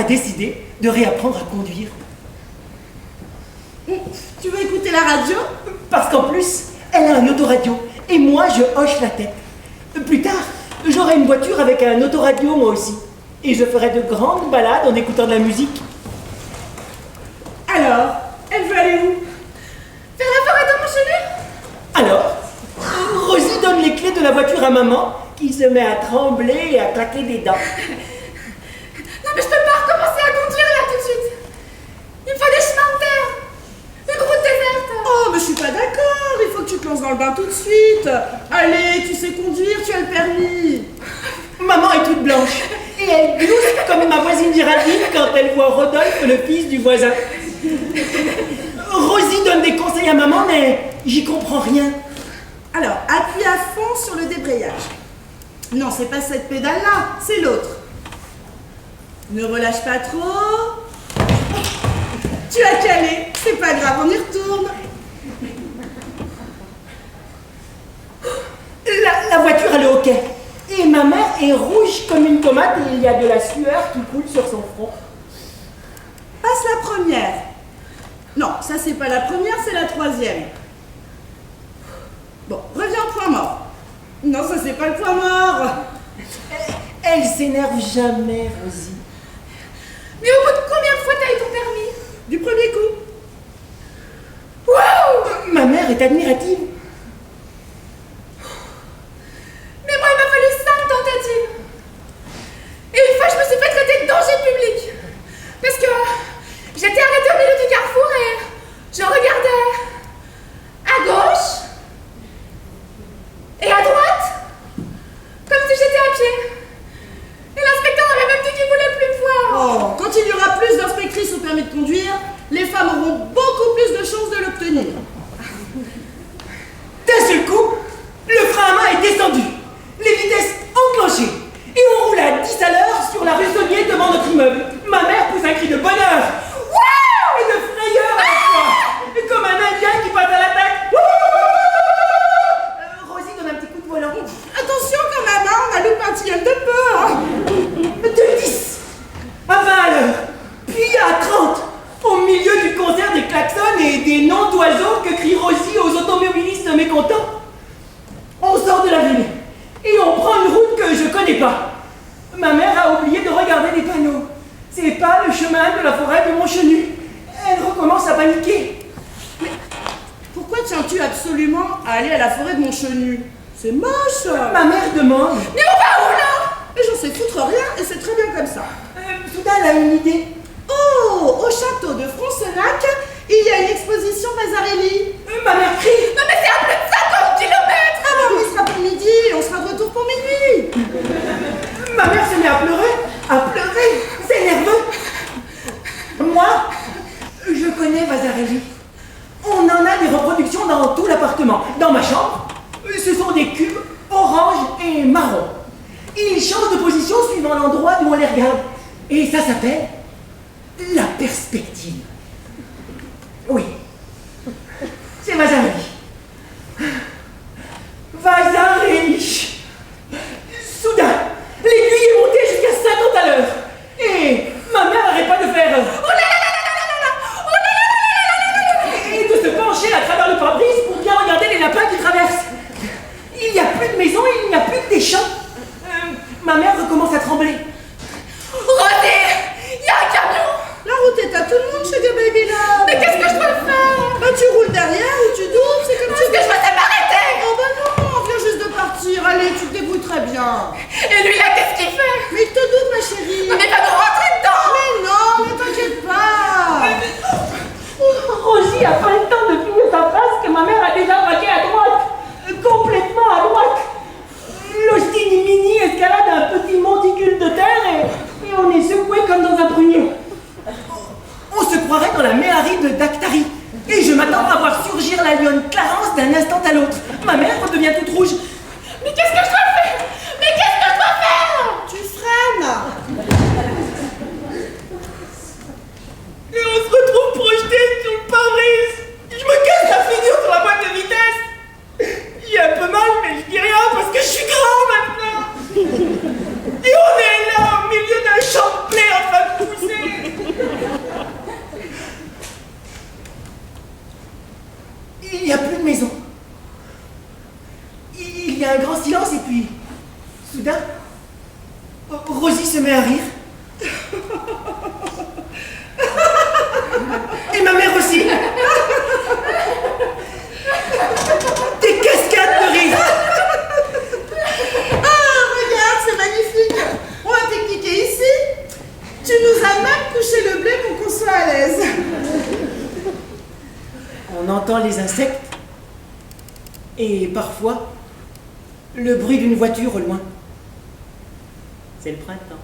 a décidé de réapprendre à conduire. Tu veux écouter la radio? Parce qu'en plus, elle a un autoradio. Et moi, je hoche la tête. Plus tard, j'aurai une voiture avec un autoradio, moi aussi. Et je ferai de grandes balades en écoutant de la musique. Alors, elle veut aller où? Vers la forêt de Montchenu? Alors, Rosie donne les clés de la voiture à maman, qui se met à trembler et à claquer des dents. Non mais je peux pas recommencer à conduire là tout de suite. Il me faut des chemins de terre. Une route déserte. Oh, mais je suis pas d'accord. Il faut que tu te lances dans le bain tout de suite. Allez, tu sais conduire, tu as le permis. Maman est toute blanche. Et elle glousse comme ma voisine Géraldine quand elle voit Rodolphe, le fils du voisin. Rosie donne des conseils à maman, mais j'y comprends rien. Alors, appuie à fond sur le débrayage. Non, c'est pas cette pédale-là, c'est l'autre. Ne relâche pas trop. Tu as calé, c'est pas grave, on y retourne. La voiture, elle est au quai. Et ma mère est rouge comme une tomate et il y a de la sueur qui coule sur son front. Passe la première. Non, ça c'est pas la première, c'est la troisième. Bon, reviens au point mort. Non, ça c'est pas le point mort. Elle s'énerve jamais, Rosie. Mais au bout de combien de fois t'as eu ton permis? Du premier coup. Waouh! Ma mère est admirative. Mais moi il m'a fallu 5 tentatives. Et une fois je me suis fait traiter de danger public. Parce que j'étais arrêtée au milieu du carrefour et je regardais à gauche et à droite comme si j'étais à pied. Et l'inspecteur avait même dit qu'il voulait plus me voir. Oh, quand il y aura plus d'inspectrices au permis de conduire, les femmes auront beaucoup plus de chances de l'obtenir. D'un seul coup, le frein à main est descendu, les vitesses enclenchées, et on roule à 10 à l'heure sur la rue Saunier devant notre immeuble. Ma mère pousse un cri de bonheur et de frayeur à la fois, comme un indien qui passe à l'attaque. Rosie donne un petit coup de volant. Attention quand même, hein, on a loupé un tilleul de peu. Hein. De 10 à 20 à l'heure, puis à 30, au milieu du concert des klaxons et des noms d'oiseaux que crie Rosie aux automobilistes mécontents. On sort de la ville et on prend une route que je connais pas. Ma mère a oublié de regarder les panneaux. C'est pas le chemin de la forêt de Montchenu. Elle recommence à paniquer. Pourquoi tiens-tu absolument à aller à la forêt de Montchenu? C'est moche. Ma mère demande. Mais on va où là? Et j'en sais foutre rien et c'est très bien comme ça. Soudain, elle a une idée. Oh, au château de Frontenac, il y a une exposition Vasarely. Ma mère crie. Non mais c'est à plus de 50 kilomètres. Ah bah on y sera pour midi et on sera de retour pour minuit. Ma mère se met à pleurer, c'est nerveux. Moi, je connais Vasarely. On en a des reproductions dans tout l'appartement. Dans ma chambre, ce sont des cubes orange et marron. Ils changent de position suivant l'endroit d'où on les regarde. Et ça s'appelle la perspective. Oui, c'est Vasarely. Vasarely. Soudain, l'aiguille est montée jusqu'à 50 à l'heure. Et ma mère n'arrête pas de faire oh là là là là là là là, oh là là là là là là, et de se pencher à travers le pare-brise pour bien regarder les lapins qui traversent. Il n'y a plus de maison, il n'y a plus que des champs. Ma mère recommence à trembler. Rosie, il y a un camion. La route est à tout le monde chez Baby Love. Mais qu'est-ce que je dois faire? Bah tu roules derrière ou tu doubles, c'est comme tu Est-ce que je veux. vais m'arrêter? Oh bah non, on vient juste de partir. Allez, tu te débrouilles très bien. Et lui là, qu'est-ce qu'il fait? Mais il te double ma chérie. Non mais il va nous rentrer dedans. Mais non, ne t'inquiète pas. Rosie a pas le temps de finir sa phrase que ma mère a déjà braqué à droite. Complètement à droite. L'Austin Mini escalade un petit monticule de terre et on est secoué comme dans un prunier. On se croirait dans la méhari de Dactari. Et je m'attends à voir surgir la lionne Clarence d'un instant à l'autre. Ma mère redevient toute rouge. Mais qu'est-ce que je dois faire? Mais qu'est-ce que je dois faire? Tu freines. Et on se retrouve projeté sur le pare-brise. Je me casse la figure sur la boîte de vitesse. J'ai un peu mal, mais je dis rien parce que je suis grand maintenant. Et on est là au milieu d'un champ de blé en train de pousser. Il n'y a plus de maison. Il y a un grand silence et puis, soudain, Rosie se met à rire. Et ma mère aussi. Des cascades de rire. Ah, regarde, c'est magnifique. On va pique-niquer ici. Tu nous as même couché le blé pour qu'on soit à l'aise. On entend les insectes et parfois le bruit d'une voiture au loin. C'est le printemps.